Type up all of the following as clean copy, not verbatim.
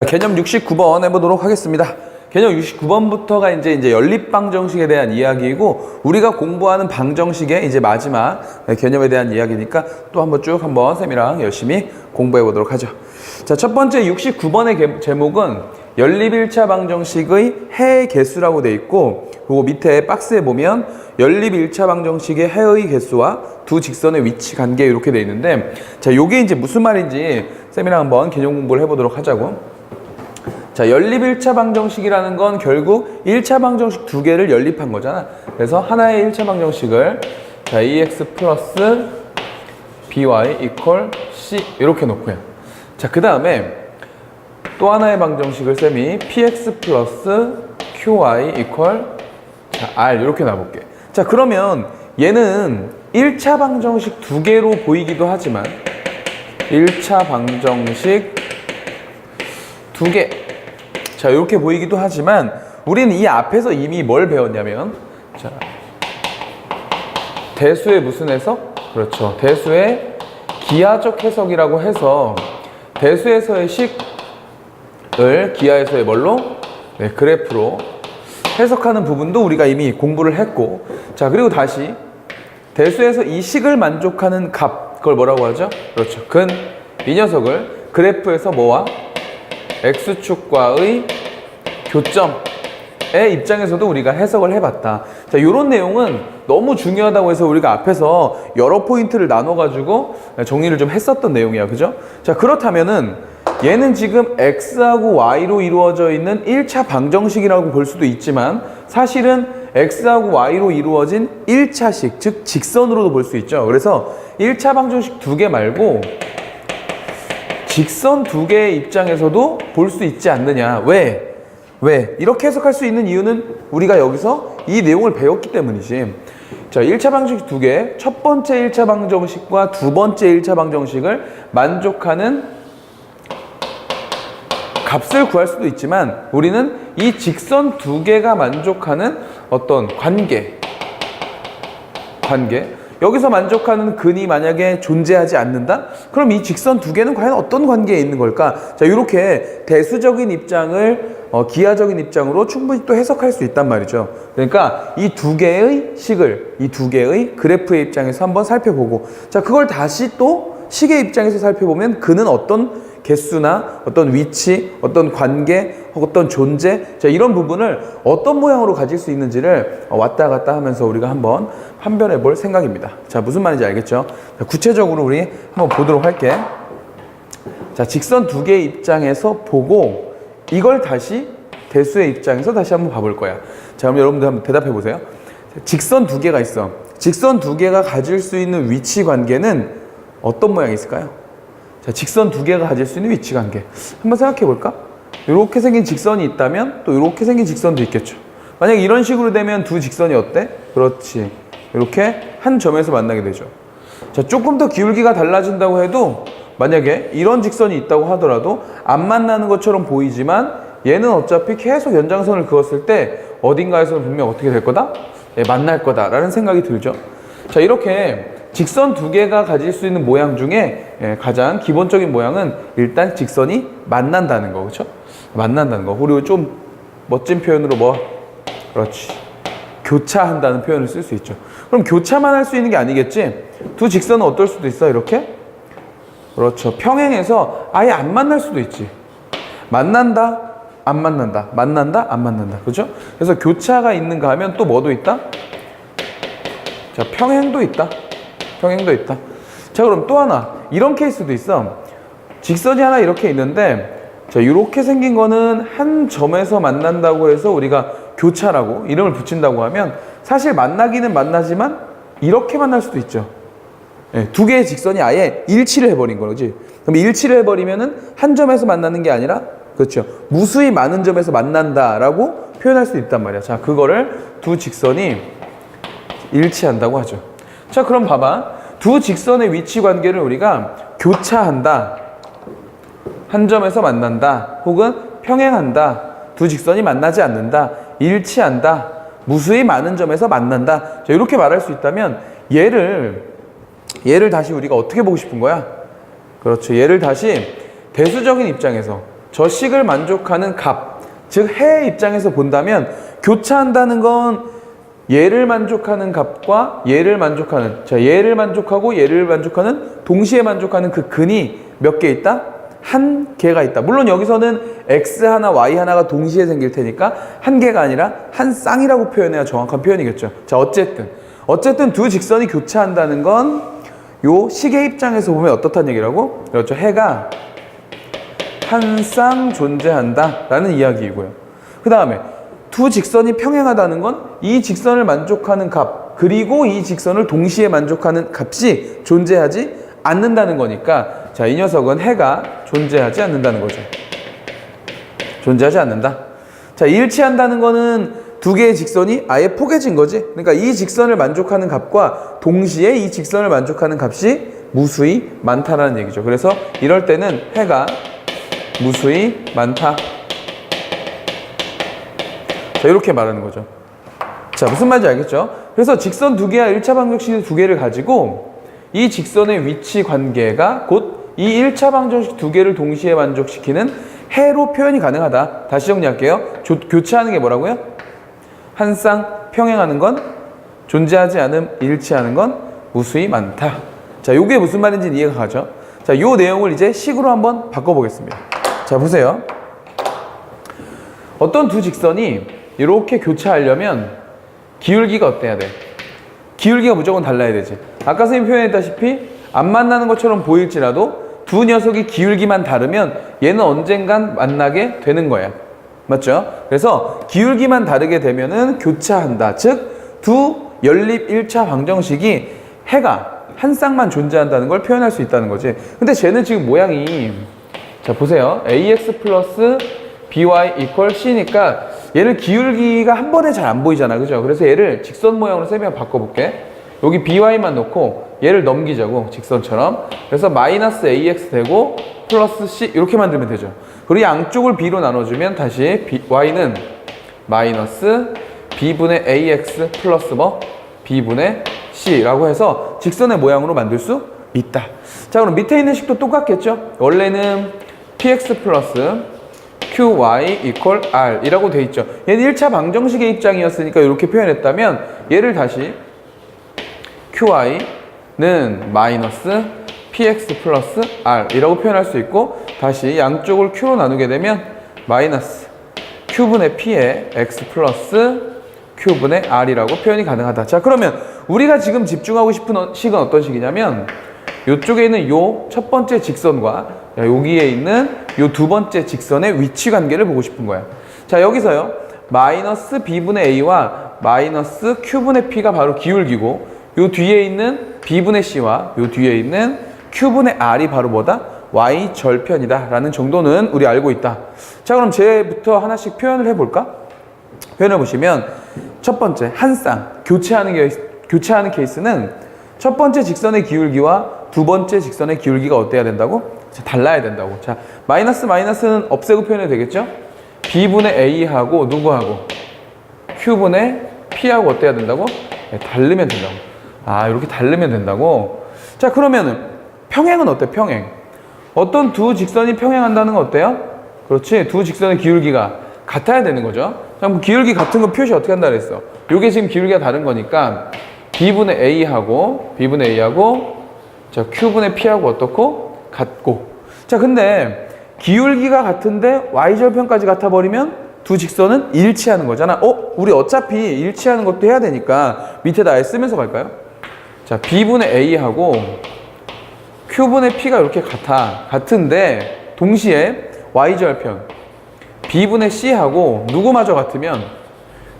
개념 69번 해보도록 하겠습니다. 개념 69번부터가 이제 연립방정식에 대한 이야기이고, 우리가 공부하는 방정식의 이제 마지막 개념에 대한 이야기니까 또 한번 쭉 한번 쌤이랑 열심히 공부해 보도록 하죠. 자, 첫 번째 69번의 제목은 연립 1차 방정식의 해의 개수라고 돼 있고, 그리고 밑에 박스에 보면 연립 1차 방정식의 해의 개수와 두 직선의 위치 관계 이렇게 돼 있는데, 자, 요게 이제 무슨 말인지 쌤이랑 한번 개념 공부를 해보도록 하자고. 자, 연립 1차 방정식이라는 건 결국 1차 방정식 두 개를 연립한 거잖아. 그래서 하나의 1차 방정식을 자, ax 플러스 by equal c 이렇게 놓고요. 자, 그 다음에 또 하나의 방정식을 쌤이 px 플러스 qy equal 자, r 이렇게 놔볼게. 자, 그러면 얘는 1차 방정식 두 개로 보이기도 하지만 1차 방정식 두 개, 자, 이렇게 보이기도 하지만 우리는 이 앞에서 이미 뭘 배웠냐면, 자, 대수의 무슨 해석? 그렇죠. 대수의 기하적 해석이라고 해서 대수에서의 식을 기하에서의 뭘로? 네, 그래프로 해석하는 부분도 우리가 이미 공부를 했고, 자, 그리고 다시 대수에서 이 식을 만족하는 값, 그걸 뭐라고 하죠? 그렇죠. 이 녀석을 그래프에서 뭐와? X축과의 교점의 입장에서도 우리가 해석을 해봤다. 자, 이런 내용은 너무 중요하다고 해서 우리가 앞에서 여러 포인트를 나눠가지고 정리를 좀 했었던 내용이야. 그죠? 자, 그렇다면은 얘는 지금 X하고 Y로 이루어져 있는 1차 방정식이라고 볼 수도 있지만 사실은 X하고 Y로 이루어진 1차식, 즉 직선으로도 볼 수 있죠. 그래서 1차 방정식 두 개 말고 직선 두 개의 입장에서도 볼 수 있지 않느냐. 왜? 이렇게 해석할 수 있는 이유는 우리가 여기서 이 내용을 배웠기 때문이지. 자, 1차 방정식 두 개, 첫 번째 1차 방정식과 두 번째 1차 방정식을 만족하는 값을 구할 수도 있지만 우리는 이 직선 두 개가 만족하는 어떤 관계, 여기서 만족하는 근이 만약에 존재하지 않는다? 그럼 이 직선 두 개는 과연 어떤 관계에 있는 걸까? 자, 이렇게 대수적인 입장을 기하적인 입장으로 충분히 또 해석할 수 있단 말이죠. 그러니까 이 두 개의 식을, 이 두 개의 그래프의 입장에서 한번 살펴보고, 자, 그걸 다시 또 식의 입장에서 살펴보면 그는 어떤 개수나 어떤 위치, 어떤 관계, 어떤 존재, 자, 이런 부분을 어떤 모양으로 가질 수 있는지를 왔다 갔다 하면서 우리가 한번 판별해 볼 생각입니다. 자, 무슨 말인지 알겠죠? 자, 구체적으로 우리 한번 보도록 할게. 자, 직선 두 개의 입장에서 보고 이걸 다시 대수의 입장에서 다시 한번 봐볼 거야. 자, 그럼 여러분들 한번 대답해 보세요. 직선 두 개가 있어. 직선 두 개가 가질 수 있는 위치 관계는 어떤 모양이 있을까요? 자, 직선 두 개가 가질 수 있는 위치 관계 한번 생각해 볼까? 이렇게 생긴 직선이 있다면 또 이렇게 생긴 직선도 있겠죠. 만약에 이런 식으로 되면 두 직선이 어때? 그렇지, 이렇게 한 점에서 만나게 되죠. 자, 조금 더 기울기가 달라진다고 해도 만약에 이런 직선이 있다고 하더라도 안 만나는 것처럼 보이지만 얘는 어차피 계속 연장선을 그었을 때 어딘가에서는 분명 어떻게 될 거다? 네, 만날 거다라는 생각이 들죠. 자, 이렇게 직선 두 개가 가질 수 있는 모양 중에 가장 기본적인 모양은 일단 직선이 만난다는 거, 그렇죠? 만난다는 거. 그리고 좀 멋진 표현으로 그렇지, 교차한다는 표현을 쓸 수 있죠. 그럼 교차만 할 수 있는 게 아니겠지? 두 직선은 어떨 수도 있어, 이렇게? 그렇죠. 평행해서 아예 안 만날 수도 있지. 만난다, 안 만난다, 만난다, 안 만난다, 그렇죠? 그래서 교차가 있는가 하면 또 뭐도 있다? 자, 평행도 있다. 자, 그럼 또 하나 이런 케이스도 있어. 직선이 하나 이렇게 있는데, 자, 이렇게 생긴 거는 한 점에서 만난다고 해서 우리가 교차라고 이름을 붙인다고 하면 사실 만나기는 만나지만 이렇게 만날 수도 있죠. 네, 두 개의 직선이 아예 일치를 해버린 거지. 그럼 일치를 해버리면은 한 점에서 만나는 게 아니라, 그렇죠, 무수히 많은 점에서 만난다라고 표현할 수 있단 말이야. 자, 그거를 두 직선이 일치한다고 하죠. 자, 그럼 봐봐. 두 직선의 위치 관계를 우리가 교차한다, 한 점에서 만난다, 혹은 평행한다, 두 직선이 만나지 않는다, 일치한다, 무수히 많은 점에서 만난다. 자, 이렇게 말할 수 있다면 얘를 다시 우리가 어떻게 보고 싶은 거야? 그렇죠. 얘를 다시 대수적인 입장에서, 저 식을 만족하는 값, 즉 해의 입장에서 본다면 교차한다는 건 얘를 만족하는 값과 얘를 만족하는, 자, 얘를 만족하고 얘를 만족하는, 동시에 만족하는 그 근이 몇 개 있다? 한 개가 있다. 물론 여기서는 x 하나, y 하나가 동시에 생길 테니까 한 개가 아니라 한 쌍이라고 표현해야 정확한 표현이겠죠. 자, 어쨌든 두 직선이 교차한다는 건 요 식의 입장에서 보면 어떻다는 얘기라고? 그렇죠. 해가 한 쌍 존재한다 라는 이야기이고요. 그 다음에 두 직선이 평행하다는 건 이 직선을 만족하는 값 그리고 이 직선을 동시에 만족하는 값이 존재하지 않는다는 거니까, 자, 이 녀석은 해가 존재하지 않는다는 거죠. 존재하지 않는다. 자, 일치한다는 거는 두 개의 직선이 아예 포개진 거지. 그러니까 이 직선을 만족하는 값과 동시에 이 직선을 만족하는 값이 무수히 많다라는 얘기죠. 그래서 이럴 때는 해가 무수히 많다. 자, 이렇게 말하는 거죠. 자, 무슨 말인지 알겠죠? 그래서 직선 두 개와 1차 방정식 두 개를 가지고 이 직선의 위치 관계가 곧 이 1차 방정식 두 개를 동시에 만족시키는 해로 표현이 가능하다. 다시 정리할게요. 교차하는 게 뭐라고요? 한 쌍 평행하는 건 존재하지 않음, 일치하는 건 무수히 많다. 자, 요게 무슨 말인지 이해가 가죠? 자, 요 내용을 이제 식으로 한번 바꿔보겠습니다. 자, 보세요. 어떤 두 직선이 이렇게 교차하려면 기울기가 어때야 돼? 기울기가 무조건 달라야 되지. 아까 선생님이 표현했다시피 안 만나는 것처럼 보일지라도 두 녀석이 기울기만 다르면 얘는 언젠간 만나게 되는 거야. 맞죠? 그래서 기울기만 다르게 되면은 교차한다. 즉, 두 연립 1차 방정식이 해가 한 쌍만 존재한다는 걸 표현할 수 있다는 거지. 근데 쟤는 지금 모양이, 자, 보세요. ax 플러스 by equal c니까 얘를 기울기가 한 번에 잘 안 보이잖아. 그죠? 그래서 얘를 직선 모양으로 쌤이 바꿔볼게. 여기 by만 놓고 얘를 넘기자고, 직선처럼. 그래서 마이너스 ax 되고 플러스 c 이렇게 만들면 되죠. 그리고 양쪽을 b로 나눠주면 다시 y는 마이너스 b분의 ax 플러스 뭐? b분의 c라고 해서 직선의 모양으로 만들 수 있다. 자, 그럼 밑에 있는 식도 똑같겠죠? 원래는 px 플러스 qy equal r 이라고 돼 있죠. 얘는 1차 방정식의 입장이었으니까 이렇게 표현했다면 얘를 다시 qy는 마이너스 px 플러스 r 이라고 표현할 수 있고, 다시 양쪽을 q로 나누게 되면 마이너스 q분의 p의 x 플러스 q분의 r이라고 표현이 가능하다. 자, 그러면 우리가 지금 집중하고 싶은 식은 어떤 식이냐면 이쪽에 있는 요 첫 번째 직선과 여기에 있는 요 두 번째 직선의 위치 관계를 보고 싶은 거야. 자, 여기서요 마이너스 b분의 a와 마이너스 q분의 p가 바로 기울기고, 요 뒤에 있는 b분의 c와 요 뒤에 있는 q분의 r이 바로 뭐다? y 절편이다 라는 정도는 우리 알고 있다. 자, 그럼 쟤부터 하나씩 표현을 해볼까? 표현해 보시면 첫 번째 한 쌍 교체하는 케이스는 첫 번째 직선의 기울기와 두 번째 직선의 기울기가 어때야 된다고? 자, 달라야 된다고. 자, 마이너스는 없애고 표현해도 되겠죠? b분의 a하고 누구하고? q분의 p하고 어때야 된다고? 네, 다르면 된다고. 아, 이렇게 다르면 된다고? 자, 그러면은 평행은 어때? 평행. 어떤 두 직선이 평행한다는 건 어때요? 그렇지. 두 직선의 기울기가 같아야 되는 거죠. 자, 뭐 기울기 같은 거 표시 어떻게 한다 그랬어? 요게 지금 기울기가 다른 거니까 b분의 a하고 자, q분의 p하고 어떻고? 같고. 자, 근데 기울기가 같은데 y절편까지 같아버리면 두 직선은 일치하는 거잖아. 우리 어차피 일치하는 것도 해야 되니까 밑에다 아예 쓰면서 갈까요? 자, b분의 a하고 q분의 p가 이렇게 같은데 동시에 y절편 b분의 c하고 누구마저 같으면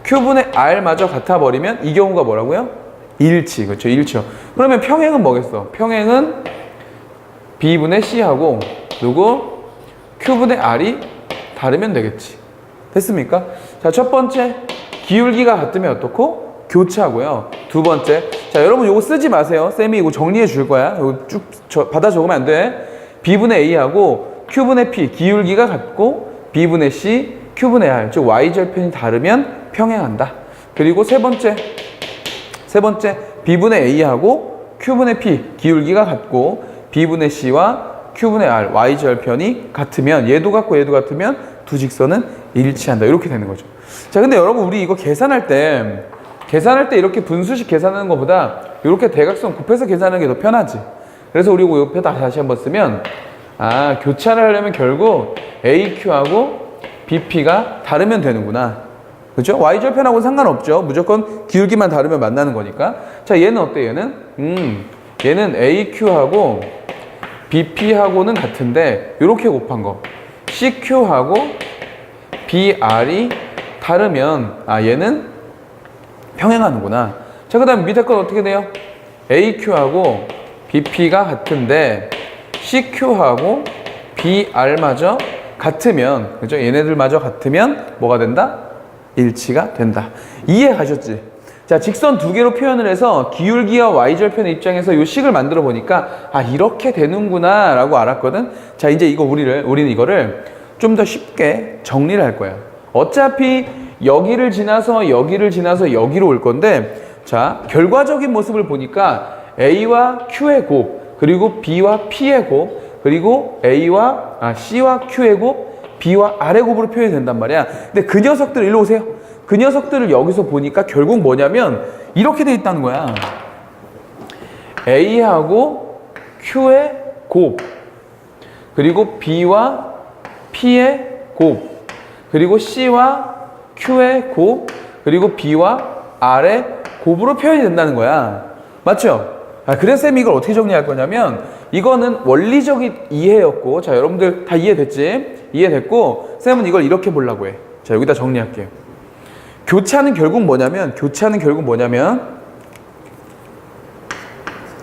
q분의 r마저 같아버리면 이 경우가 뭐라고요? 일치. 그렇죠? 일치요. 그러면 평행은 뭐겠어? 평행은 b분의 c하고 누구? q분의 r이 다르면 되겠지. 됐습니까? 자, 첫 번째 기울기가 같으면 어떻고? 교차하고요. 두 번째, 자, 여러분 요거 쓰지 마세요. 쌤이 이거 정리해 줄 거야. 이거 쭉 받아 적으면 안 돼. b분의 a하고 q분의 p 기울기가 같고 b분의 c, q분의 r 즉 y절편이 다르면 평행한다. 그리고 세 번째 b분의 a하고 q분의 p 기울기가 같고 b분의 c와 Q분의 R, Y절편이 같으면 얘도 같고 얘도 같으면 두 직선은 일치한다. 이렇게 되는 거죠. 자, 근데 여러분 우리 이거 계산할 때 이렇게 분수식 계산하는 것보다 이렇게 대각선 곱해서 계산하는 게 더 편하지. 그래서 우리 이거 옆에다 다시 한번 쓰면 교차를 하려면 결국 AQ하고 BP가 다르면 되는구나. 그죠? Y절편하고는 상관없죠. 무조건 기울기만 다르면 만나는 거니까. 자, 얘는 어때? 얘는 AQ하고 BP하고는 같은데 이렇게 곱한 거. CQ하고 BR이 다르면 얘는 평행하는구나. 자, 그 다음에 밑에 건 어떻게 돼요? AQ하고 BP가 같은데 CQ하고 BR마저 같으면, 그죠? 얘네들마저 같으면 뭐가 된다? 일치가 된다. 이해가셨지? 자, 직선 두 개로 표현을 해서 기울기와 Y절편의 입장에서 이 식을 만들어 보니까 이렇게 되는구나 라고 알았거든. 자, 이제 이거 우리는 이거를 좀 더 쉽게 정리를 할 거야. 어차피 여기를 지나서 여기로 올 건데, 자, 결과적인 모습을 보니까 A와 Q의 곱, 그리고 B와 P의 곱, 그리고 C와 Q의 곱, B와 R의 곱으로 표현이 된단 말이야. 근데 그 녀석들 일로 오세요. 그 녀석들을 여기서 보니까 결국 뭐냐면 이렇게 돼 있다는 거야. A하고 Q의 곱, 그리고 B와 P의 곱, 그리고 C와 Q의 곱, 그리고 B와 R의 곱으로 표현이 된다는 거야. 맞죠? 그래서 쌤이 이걸 어떻게 정리할 거냐면, 이거는 원리적인 이해였고, 자, 여러분들 다 이해됐지? 이해됐고, 쌤은 이걸 이렇게 보려고 해. 자, 여기다 정리할게요. 교차는 결국 뭐냐면,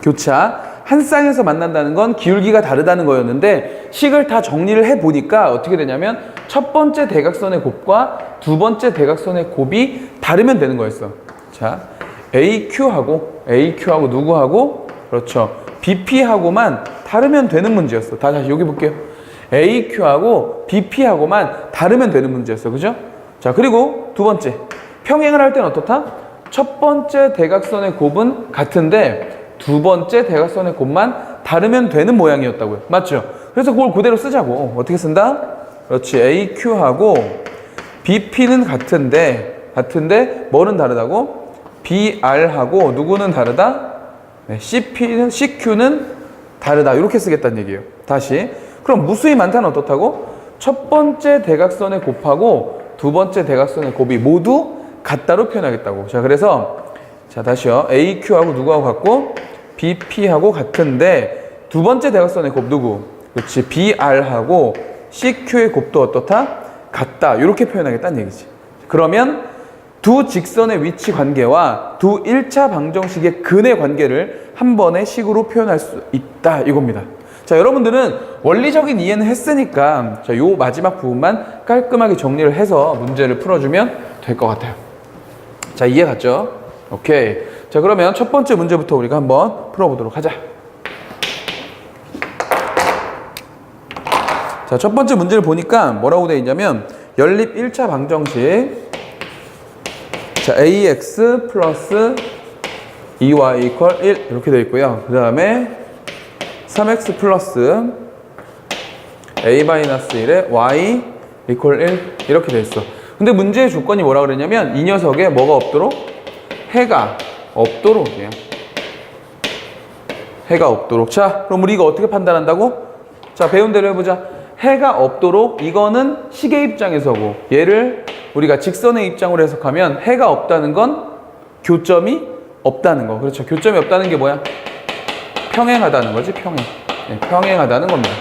교차, 한 쌍에서 만난다는 건 기울기가 다르다는 거였는데, 식을 다 정리를 해보니까 어떻게 되냐면, 첫 번째 대각선의 곱과 두 번째 대각선의 곱이 다르면 되는 거였어. 자, AQ하고 누구하고? 그렇죠. BP하고만 다르면 되는 문제였어. 다시 여기 볼게요. AQ하고 BP하고만 다르면 되는 문제였어. 그죠? 자, 그리고 두 번째. 평행을 할 때는 어떻다? 첫 번째 대각선의 곱은 같은데 두 번째 대각선의 곱만 다르면 되는 모양이었다고요. 맞죠? 그래서 그걸 그대로 쓰자고. 어떻게 쓴다? 그렇지. AQ하고 BP는 같은데 뭐는 다르다고? BR하고 누구는 다르다? 네, CQ는 다르다. 이렇게 쓰겠다는 얘기예요. 다시. 그럼 무수히 많다는 어떻다고? 첫 번째 대각선의 곱하고 두 번째 대각선의 곱이 모두 같다로 표현하겠다고. 자, 그래서 자, 다시요. AQ하고 누구하고 같고 BP하고 같은데 두 번째 대각선의 곱 누구? 그렇지. BR하고 CQ의 곱도 어떻다? 같다. 이렇게 표현하겠다는 얘기지. 그러면 두 직선의 위치 관계와 두 1차 방정식의 근의 관계를 한 번의 식으로 표현할 수 있다. 이겁니다. 자, 여러분들은 원리적인 이해는 했으니까 자, 요 마지막 부분만 깔끔하게 정리를 해서 문제를 풀어주면 될 것 같아요. 자, 이해 갔죠? 오케이. 자, 그러면 첫 번째 문제부터 우리가 한번 풀어보도록 하자. 자, 첫 번째 문제를 보니까 뭐라고 되어 있냐면 연립 1차 방정식, 자, ax 플러스 2y 이퀄 1 이렇게 되어 있고요. 그 다음에 3x 플러스 a-1에 y 이퀄 1 이렇게 되어 있어. 근데 문제의 조건이 뭐라 그랬냐면 이 녀석에 뭐가 없도록? 해가 없도록이에요. 해가 없도록. 자, 그럼 우리 이거 어떻게 판단한다고? 자, 배운 대로 해보자. 해가 없도록, 이거는 식의 입장에서고, 얘를 우리가 직선의 입장으로 해석하면 해가 없다는 건 교점이 없다는 거. 그렇죠. 교점이 없다는 게 뭐야? 평행하다는 거지. 네, 평행하다는 겁니다.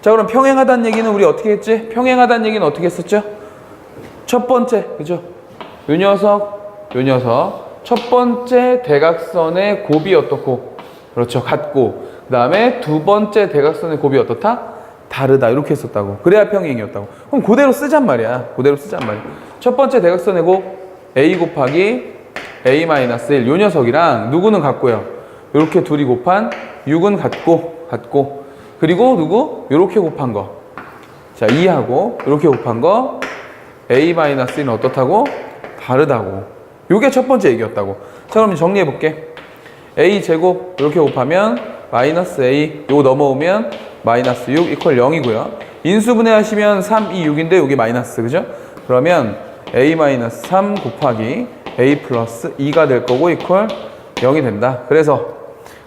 자, 그럼 평행하다는 얘기는 우리 어떻게 했지? 평행하다는 얘기는 어떻게 했었죠? 첫 번째, 그죠? 요 녀석 첫 번째 대각선의 곱이 어떻고, 그렇죠, 같고, 그 다음에 두 번째 대각선의 곱이 어떻다? 다르다. 이렇게 했었다고. 그래야 평행이었다고. 그럼 그대로 쓰잔 말이야. 첫 번째 대각선의 곱 a 곱하기 a-1 요 녀석이랑 누구는 같고요. 이렇게 둘이 곱한 6은 같고 그리고 누구? 이렇게 곱한 거. 자, 2하고 이렇게 곱한 거 a-1은 어떻다고? 다르다고. 요게 첫 번째 얘기였다고. 자, 그럼 정리해 볼게. a 제곱 이렇게 곱하면 마이너스 a, 요거 넘어오면 마이너스 6 이퀄 0이고요. 인수분해 하시면 3, 2, 6인데 여기 마이너스, 그죠? 그러면 a 마이너스 3 곱하기 a 플러스 2가 될 거고 이퀄 0이 된다. 그래서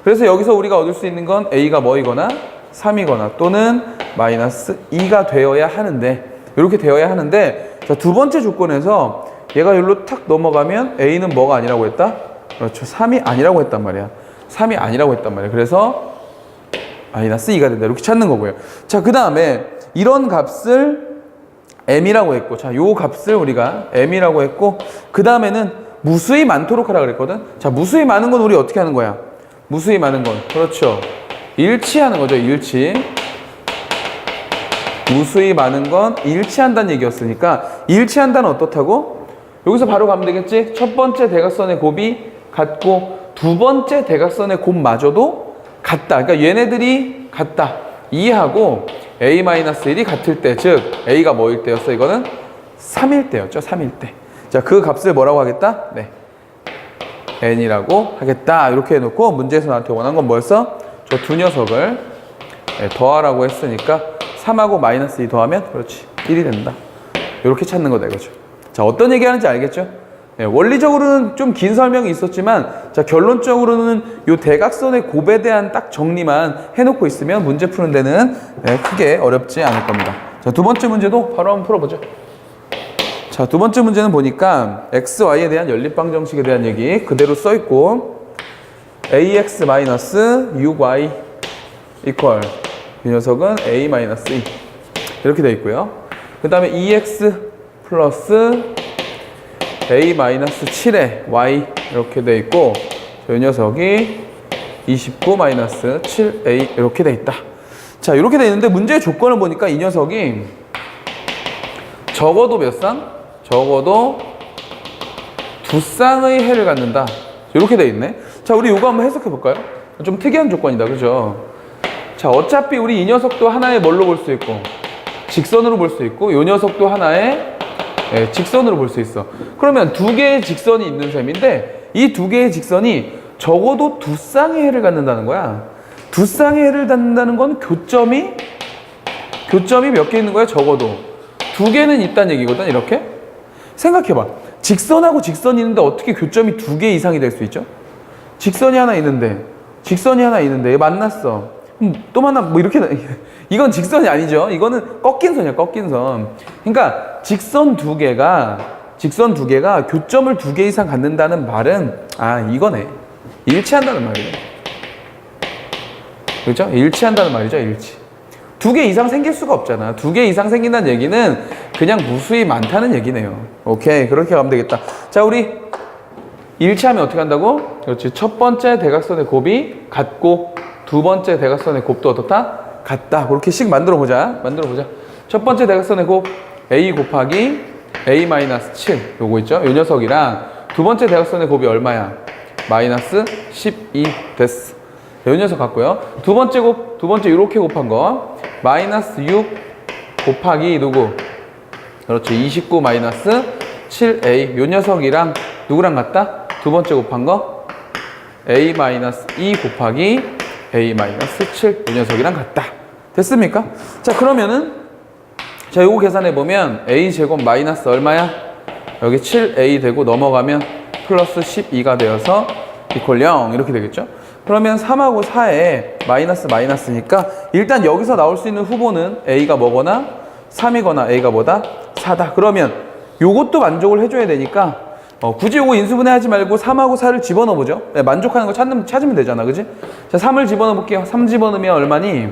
여기서 우리가 얻을 수 있는 건 a가 뭐이거나 3이거나 또는 마이너스 2가 되어야 하는데, 이렇게 되어야 하는데, 자, 두 번째 조건에서 얘가 여기로 탁 넘어가면 a는 뭐가 아니라고 했다? 그렇죠. 3이 아니라고 했단 말이야. 3이 아니라고 했단 말이야. 그래서 마이너스 2가 된다. 이렇게 찾는 거고요. 자, 그 다음에 이런 값을 m이라고 했고, 자, 요 값을 우리가 m이라고 했고, 그 다음에는 무수히 많도록 하라 그랬거든. 자, 무수히 많은 건 우리 어떻게 하는 거야? 무수히 많은 건, 그렇죠, 일치하는 거죠. 일치. 무수히 많은 건 일치한다는 얘기였으니까, 일치한다는 어떻다고? 여기서 바로 가면 되겠지? 첫 번째 대각선의 곱이 같고 두 번째 대각선의 곱마저도 같다. 그러니까 얘네들이 같다. 2하고 a-1이 같을 때, 즉 a가 뭐일 때였어? 이거는 3일 때였죠. 3일 때. 자, 그 값을 뭐라고 하겠다? 네, n이라고 하겠다. 이렇게 해놓고 문제에서 나한테 원한 건 뭐였어? 저 두 녀석을 더하라고 했으니까 3하고 마이너스 2 더하면 그렇지 1이 된다. 이렇게 찾는 거다 이거죠. 자, 어떤 얘기 하는지 알겠죠? 원리적으로는 좀 긴 설명이 있었지만, 자, 결론적으로는 요 대각선의 곱에 대한 딱 정리만 해놓고 있으면 문제 푸는 데는 크게 어렵지 않을 겁니다. 자, 두 번째 문제도 바로 한번 풀어보죠. 자, 두 번째 문제는 보니까 x, y에 대한 연립방정식에 대한 얘기 그대로 써있고, ax-6y 이퀄 이 녀석은 a-2 이렇게 되어 있고요. 그 다음에 2x 플러스 a-7에 y 이렇게 되어 있고, 이 녀석이 29-7a 이렇게 되어 있다. 자, 이렇게 되어 있는데 문제의 조건을 보니까 이 녀석이 적어도 몇 쌍? 적어도 두 쌍의 해를 갖는다. 이렇게 되어 있네. 자, 우리 이거 한번 해석해 볼까요? 좀 특이한 조건이다, 그죠? 자, 어차피 우리 이 녀석도 하나의 뭘로 볼 수 있고 직선으로 볼 수 있고, 이 녀석도 하나의 직선으로 볼 수 있어. 그러면 두 개의 직선이 있는 셈인데, 이 두 개의 직선이 적어도 두 쌍의 해를 갖는다는 거야. 두 쌍의 해를 갖는다는 건 교점이 몇 개 있는 거야? 적어도 두 개는 있다는 얘기거든. 이렇게 생각해봐. 직선하고 직선이 있는데 어떻게 교점이 두 개 이상이 될 수 있죠? 직선이 하나 있는데 만났어. 또 만나, 뭐 이렇게, 이건 직선이 아니죠. 이거는 꺾인 선이야, 꺾인 선. 그러니까 직선 두 개가 교점을 두 개 이상 갖는다는 말은, 이거네, 일치한다는 말이에요. 그렇죠? 일치한다는 말이죠. 일치. 두 개 이상 생길 수가 없잖아. 두 개 이상 생긴다는 얘기는 그냥 무수히 많다는 얘기네요. 오케이, 그렇게 가면 되겠다. 자, 우리 일치하면 어떻게 한다고? 그렇지. 첫 번째 대각선의 곱이 같고 두 번째 대각선의 곱도 어떻다? 같다. 그렇게씩 만들어 보자. 첫 번째 대각선의 곱 a 곱하기 a-7 요거 있죠? 요 녀석이랑 두 번째 대각선의 곱이 얼마야? 마이너스 12 됐어. 요 녀석 같고요. 두 번째 이렇게 곱한 거 마이너스 6 곱하기 누구? 그렇죠. 29 마이너스 7a 요 녀석이랑 누구랑 같다? 두 번째 곱한 거 a-2 곱하기 a-7 이 녀석이랑 같다. 됐습니까? 자, 그러면은 자, 요거 계산해 보면 a 제곱 마이너스 얼마야? 여기 7a 되고 넘어가면 플러스 12가 되어서 이퀄 0 이렇게 되겠죠? 그러면 3하고 4에 마이너스니까 일단 여기서 나올 수 있는 후보는 a가 뭐거나 3이거나 a가 뭐다? 4다. 그러면 요것도 만족을 해줘야 되니까 굳이 요거 인수분해 하지 말고 3하고 4를 집어넣어 보죠. 만족하는 거 찾으면 되잖아, 그지? 자, 3을 집어넣어 볼게요. 3 집어넣으면 얼마니?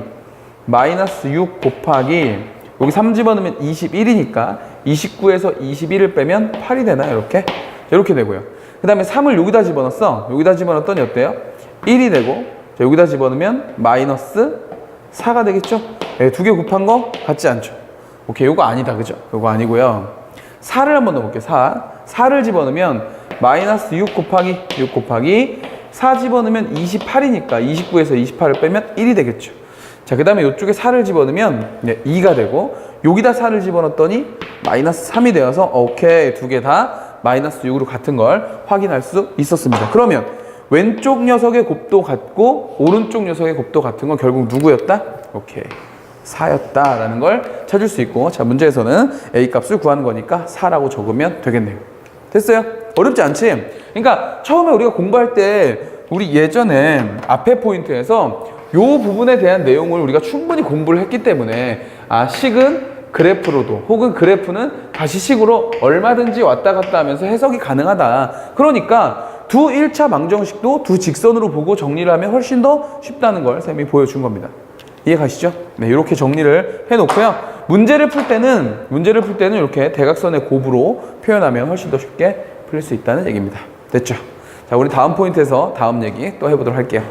마이너스 6 곱하기 여기 3 집어넣으면 21이니까 29에서 21을 빼면 8이 되나? 이렇게 되고요. 그 다음에 3을 여기다 집어넣었어. 여기다 집어넣었더니 어때요? 1이 되고, 자, 여기다 집어넣으면 마이너스 4가 되겠죠? 두 개 곱한 거 같지 않죠? 오케이, 요거 아니다, 그죠? 요거 아니고요. 4를 한번 넣어볼게요. 4를 집어넣으면 마이너스 6 곱하기 4 집어넣으면 28이니까 29에서 28을 빼면 1이 되겠죠. 자, 그 다음에 이쪽에 4를 집어넣으면 2가 되고, 여기다 4를 집어넣었더니 마이너스 3이 되어서 오케이, 두 개 다 마이너스 6으로 같은 걸 확인할 수 있었습니다. 그러면 왼쪽 녀석의 곱도 같고 오른쪽 녀석의 곱도 같은 건 결국 누구였다? 오케이. 4였다라는 걸 찾을 수 있고, 자, 문제에서는 A 값을 구하는 거니까 4라고 적으면 되겠네요. 됐어요? 어렵지 않지? 그러니까 처음에 우리가 공부할 때 우리 예전에 앞에 포인트에서 요 부분에 대한 내용을 우리가 충분히 공부를 했기 때문에 식은 그래프로도 혹은 그래프는 다시 식으로 얼마든지 왔다 갔다 하면서 해석이 가능하다. 그러니까 두 1차 방정식도 두 직선으로 보고 정리를 하면 훨씬 더 쉽다는 걸 쌤이 보여준 겁니다. 이해 가시죠? 네, 이렇게 정리를 해놓고요. 문제를 풀 때는 이렇게 대각선의 곱으로 표현하면 훨씬 더 쉽게 풀릴 수 있다는 얘기입니다. 됐죠? 자, 우리 다음 포인트에서 다음 얘기 또 해보도록 할게요.